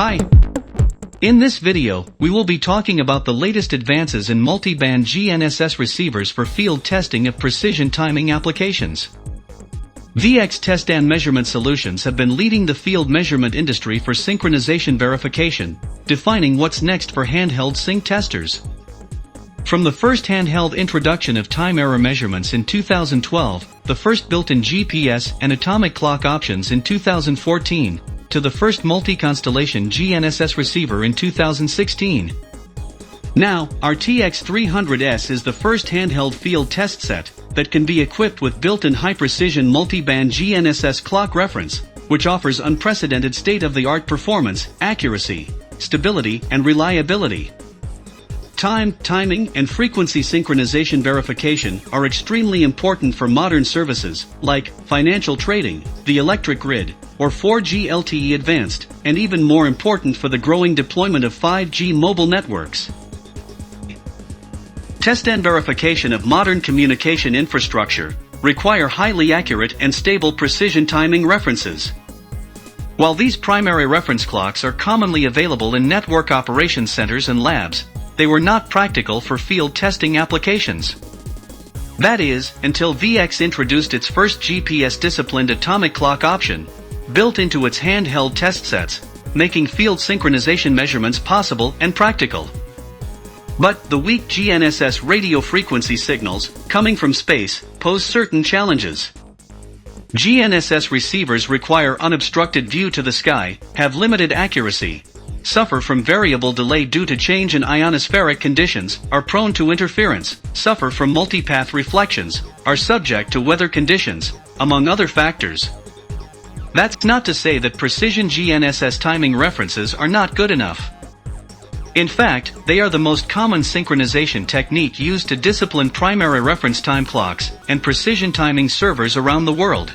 Hi! In this video, we will be talking about the latest advances in multi-band GNSS receivers for field testing of precision timing applications. VeEX test and measurement solutions have been leading the field measurement industry for synchronization verification, defining what's next for handheld sync testers. From the first handheld introduction of time error measurements in 2012, the first built-in GPS and atomic clock options in 2014, to the first multi-constellation GNSS receiver in 2016. Now, our TX300S is the first handheld field test set that can be equipped with built-in high-precision multi-band GNSS clock reference, which offers unprecedented state-of-the-art performance, accuracy, stability, and reliability. Timing, and frequency synchronization verification are extremely important for modern services, like financial trading, the electric grid, or 4G LTE Advanced, and even more important for the growing deployment of 5G mobile networks. Test and verification of modern communication infrastructure require highly accurate and stable precision timing references. While these primary reference clocks are commonly available in network operations centers and labs, they were not practical for field testing applications. That is, until VeEX introduced its first GPS-disciplined atomic clock option, built into its handheld test sets, making field synchronization measurements possible and practical. But the weak GNSS radio frequency signals, coming from space, pose certain challenges. GNSS receivers require unobstructed view to the sky, have limited accuracy, suffer from variable delay due to change in ionospheric conditions, are prone to interference, suffer from multipath reflections, are subject to weather conditions, among other factors. That's not to say that precision GNSS timing references are not good enough. In fact, they are the most common synchronization technique used to discipline primary reference time clocks and precision timing servers around the world.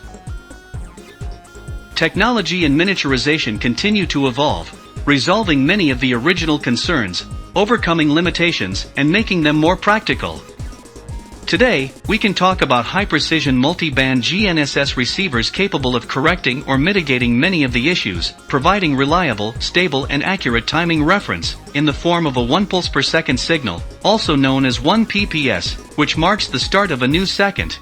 Technology and miniaturization continue to evolve, resolving many of the original concerns, overcoming limitations, and making them more practical. Today, we can talk about high-precision multi-band GNSS receivers capable of correcting or mitigating many of the issues, providing reliable, stable, and accurate timing reference, in the form of a 1 pulse per second signal, also known as 1 PPS, which marks the start of a new second.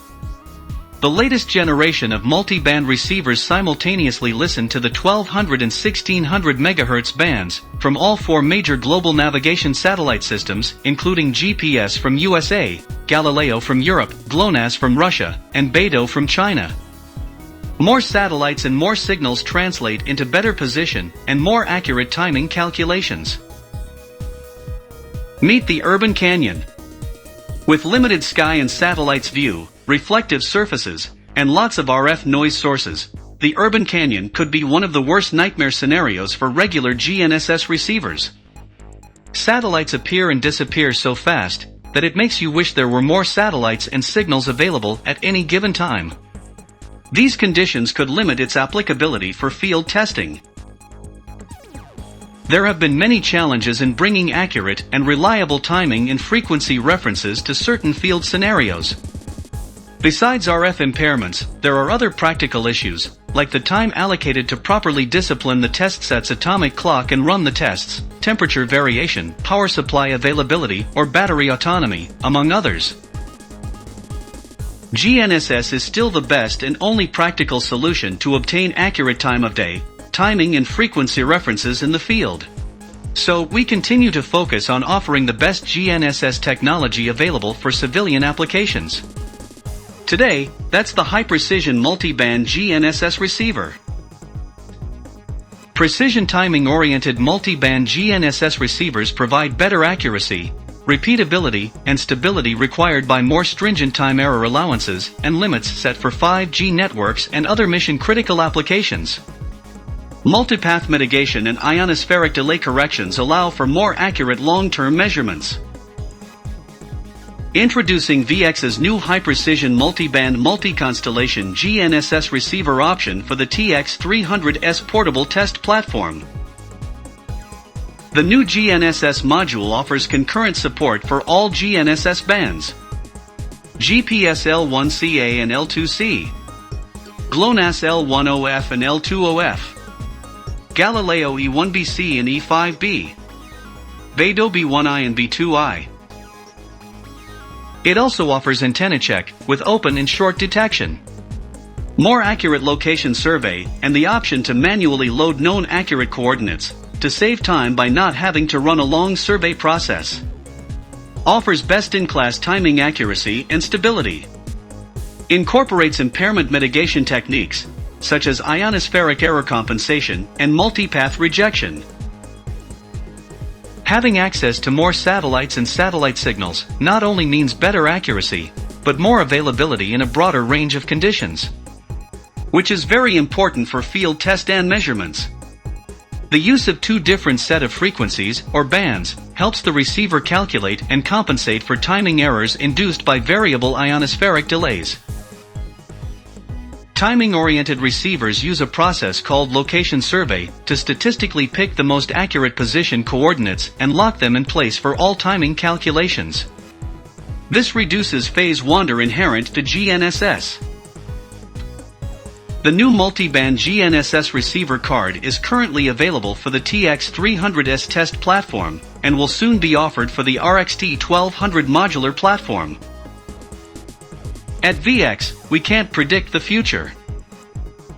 The latest generation of multi-band receivers simultaneously listen to the 1200 and 1600 MHz bands from all four major global navigation satellite systems, including GPS from USA, Galileo from Europe, GLONASS from Russia, and BeiDou from China. More satellites and more signals translate into better position and more accurate timing calculations. Meet the urban canyon. With limited sky and satellites view, reflective surfaces, and lots of RF noise sources, the urban canyon could be one of the worst nightmare scenarios for regular GNSS receivers. Satellites appear and disappear so fast that it makes you wish there were more satellites and signals available at any given time. These conditions could limit its applicability for field testing. There have been many challenges in bringing accurate and reliable timing and frequency references to certain field scenarios. Besides RF impairments, there are other practical issues, like the time allocated to properly discipline the test set's atomic clock and run the tests, temperature variation, power supply availability, or battery autonomy, among others. GNSS is still the best and only practical solution to obtain accurate time of day, timing and frequency references in the field. So, we continue to focus on offering the best GNSS technology available for civilian applications. Today, that's the high-precision multi-band GNSS receiver. Precision timing-oriented multi-band GNSS receivers provide better accuracy, repeatability, and stability required by more stringent time error allowances and limits set for 5G networks and other mission-critical applications. Multipath mitigation and ionospheric delay corrections allow for more accurate long-term measurements. Introducing VeEX's new high-precision multi-band multi-constellation GNSS receiver option for the TX300S portable test platform. The new GNSS module offers concurrent support for all GNSS bands: GPS L1CA and L2C, GLONASS L10F and L20F, Galileo E1BC and E5B, BeiDou B1I and B2I. It also offers antenna check with open and short detection, more accurate location survey, and the option to manually load known accurate coordinates to save time by not having to run a long survey process. Offers best-in-class timing accuracy and stability. Incorporates impairment mitigation techniques such as ionospheric error compensation and multipath rejection. Having access to more satellites and satellite signals not only means better accuracy, but more availability in a broader range of conditions, which is very important for field test and measurements. The use of two different set of frequencies or bands helps the receiver calculate and compensate for timing errors induced by variable ionospheric delays. Timing-oriented receivers use a process called location survey to statistically pick the most accurate position coordinates and lock them in place for all timing calculations. This reduces phase wander inherent to GNSS. The new multi-band GNSS receiver card is currently available for the TX300S test platform and will soon be offered for the RXT1200 modular platform. At VeEX, we can't predict the future,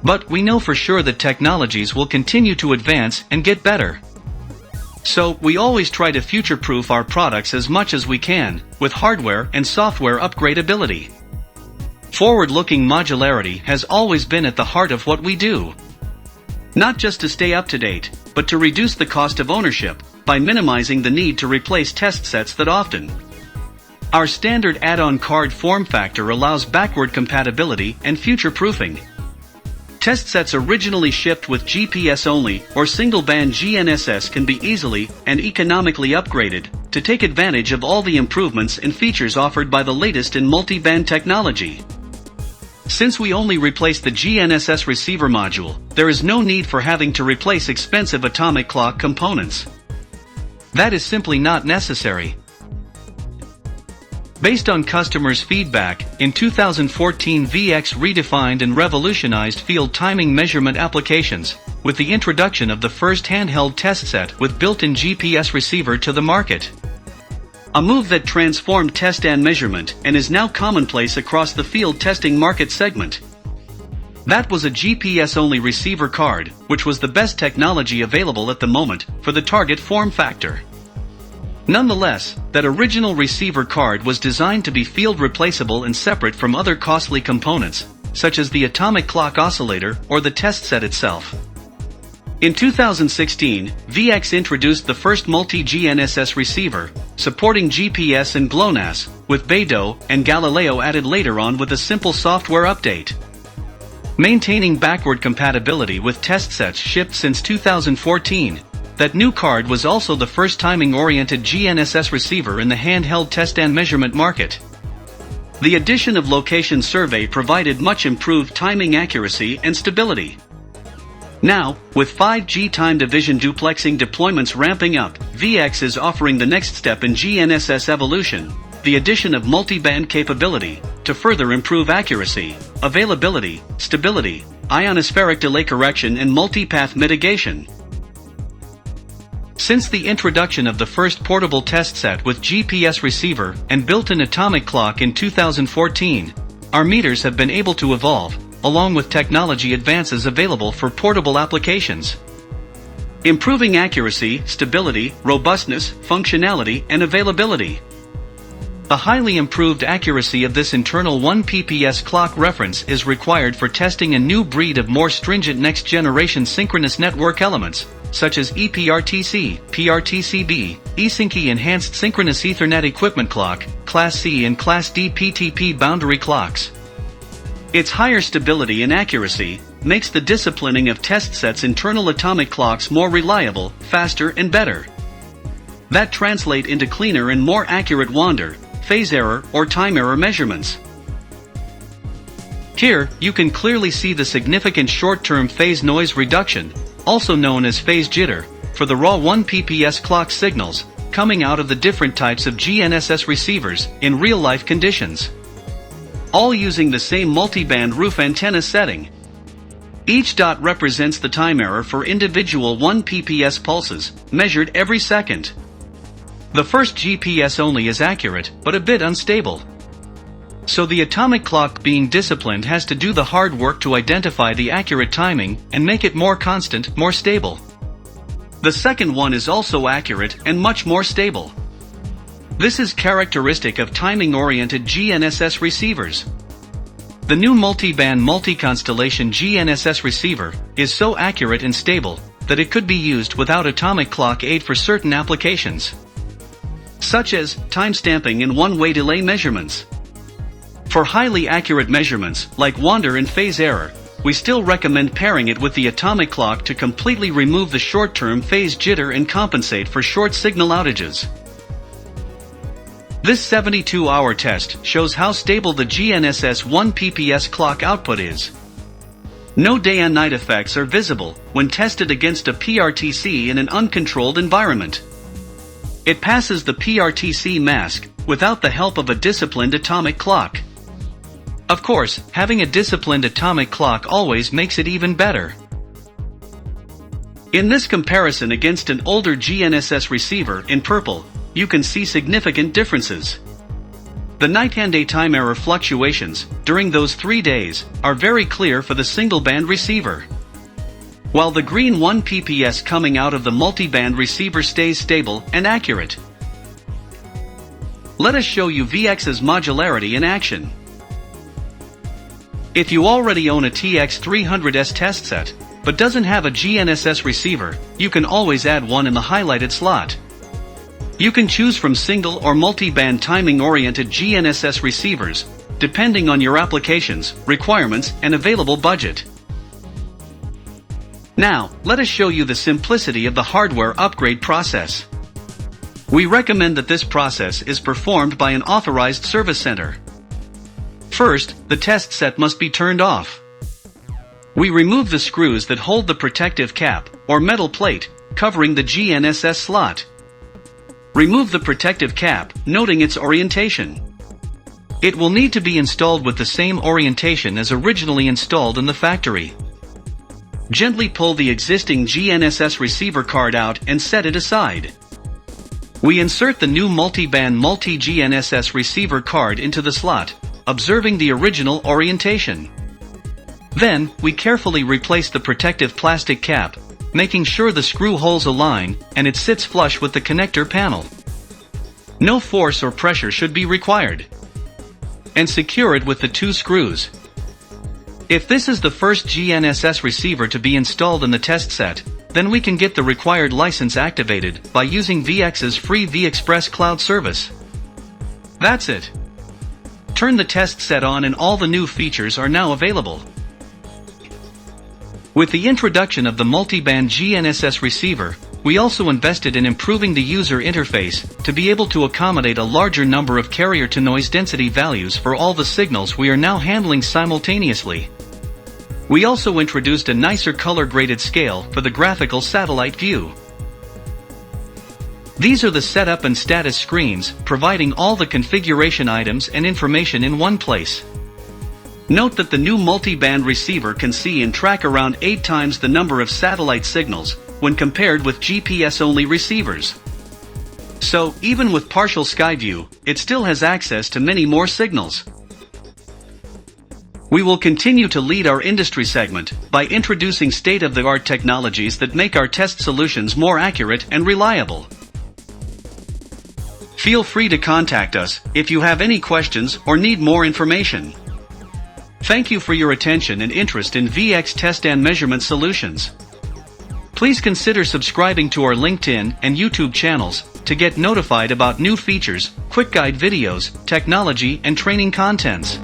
but we know for sure that technologies will continue to advance and get better. So, we always try to future-proof our products as much as we can, with hardware and software upgradability. Forward-looking modularity has always been at the heart of what we do. Not just to stay up to date, but to reduce the cost of ownership by minimizing the need to replace test sets that often. Our standard add-on card form factor allows backward compatibility and future-proofing. Test sets originally shipped with GPS-only or single-band GNSS can be easily and economically upgraded to take advantage of all the improvements and features offered by the latest in multi-band technology. Since we only replace the GNSS receiver module, there is no need for having to replace expensive atomic clock components. That is simply not necessary. Based on customers' feedback, in 2014 VeEX redefined and revolutionized field timing measurement applications, with the introduction of the first handheld test set with built-in GPS receiver to the market. A move that transformed test and measurement and is now commonplace across the field testing market segment. That was a GPS-only receiver card, which was the best technology available at the moment for the target form factor. Nonetheless, that original receiver card was designed to be field replaceable and separate from other costly components, such as the atomic clock oscillator or the test set itself. In 2016, VeEX introduced the first multi-GNSS receiver, supporting GPS and GLONASS, with BeiDou and Galileo added later on with a simple software update. Maintaining backward compatibility with test sets shipped since 2014, that new card was also the first timing-oriented GNSS receiver in the handheld test and measurement market. The addition of location survey provided much improved timing accuracy and stability. Now, with 5G time division duplexing deployments ramping up, VeEX is offering the next step in GNSS evolution, the addition of multi-band capability, to further improve accuracy, availability, stability, ionospheric delay correction and multipath mitigation. Since the introduction of the first portable test set with GPS receiver and built-in atomic clock in 2014, our meters have been able to evolve, along with technology advances available for portable applications. Improving accuracy, stability, robustness, functionality, and availability. The highly improved accuracy of this internal 1 pps clock reference is required for testing a new breed of more stringent next-generation synchronous network elements, such as ePRTC, PRTC-B, eSyncE Enhanced Synchronous Ethernet Equipment Clock, Class C and Class D PTP boundary clocks. Its higher stability and accuracy makes the disciplining of test sets' internal atomic clocks more reliable, faster and better. That translate into cleaner and more accurate wander, phase error or time error measurements. Here, you can clearly see the significant short-term phase noise reduction, also known as phase jitter, for the raw 1 pps clock signals, coming out of the different types of GNSS receivers in real-life conditions. All using the same multi-band roof antenna setting. Each dot represents the time error for individual 1 pps pulses, measured every second. The first GPS only is accurate, but a bit unstable. So the atomic clock being disciplined has to do the hard work to identify the accurate timing and make it more constant, more stable. The second one is also accurate and much more stable. This is characteristic of timing-oriented GNSS receivers. The new multi-band multi-constellation GNSS receiver is so accurate and stable that it could be used without atomic clock aid for certain applications, such as timestamping and one-way delay measurements. For highly accurate measurements, like wander and phase error, we still recommend pairing it with the atomic clock to completely remove the short-term phase jitter and compensate for short signal outages. This 72-hour test shows how stable the GNSS 1 pps clock output is. No day and night effects are visible when tested against a PRTC in an uncontrolled environment. It passes the PRTC mask without the help of a disciplined atomic clock. Of course, having a disciplined atomic clock always makes it even better. In this comparison against an older GNSS receiver in purple, you can see significant differences. The night and day time error fluctuations during those 3 days are very clear for the single-band receiver, while the green 1 pps coming out of the multi-band receiver stays stable and accurate. Let us show you VeEX's modularity in action. If you already own a TX300S test set, but doesn't have a GNSS receiver, you can always add one in the highlighted slot. You can choose from single or multi-band timing-oriented GNSS receivers, depending on your applications, requirements, and available budget. Now, let us show you the simplicity of the hardware upgrade process. We recommend that this process is performed by an authorized service center. First, the test set must be turned off. We remove the screws that hold the protective cap, or metal plate, covering the GNSS slot. Remove the protective cap, noting its orientation. It will need to be installed with the same orientation as originally installed in the factory. Gently pull the existing GNSS receiver card out and set it aside. We insert the new multi-band Multi-GNSS receiver card into the slot, observing the original orientation. Then, we carefully replace the protective plastic cap, making sure the screw holes align and it sits flush with the connector panel. No force or pressure should be required. And secure it with the 2 screws. If this is the first GNSS receiver to be installed in the test set, then we can get the required license activated by using VeEX's free VEXpress cloud service. That's it. Turn the test set on and all the new features are now available. With the introduction of the multi-band GNSS receiver, we also invested in improving the user interface to be able to accommodate a larger number of carrier-to-noise density values for all the signals we are now handling simultaneously. We also introduced a nicer color-graded scale for the graphical satellite view. These are the setup and status screens, providing all the configuration items and information in one place. Note that the new multi-band receiver can see and track around 8 times the number of satellite signals when compared with GPS-only receivers. So, even with partial sky view, it still has access to many more signals. We will continue to lead our industry segment by introducing state-of-the-art technologies that make our test solutions more accurate and reliable. Feel free to contact us if you have any questions or need more information. Thank you for your attention and interest in VeEX test and measurement solutions. Please consider subscribing to our LinkedIn and YouTube channels to get notified about new features, quick guide videos, technology, and training contents.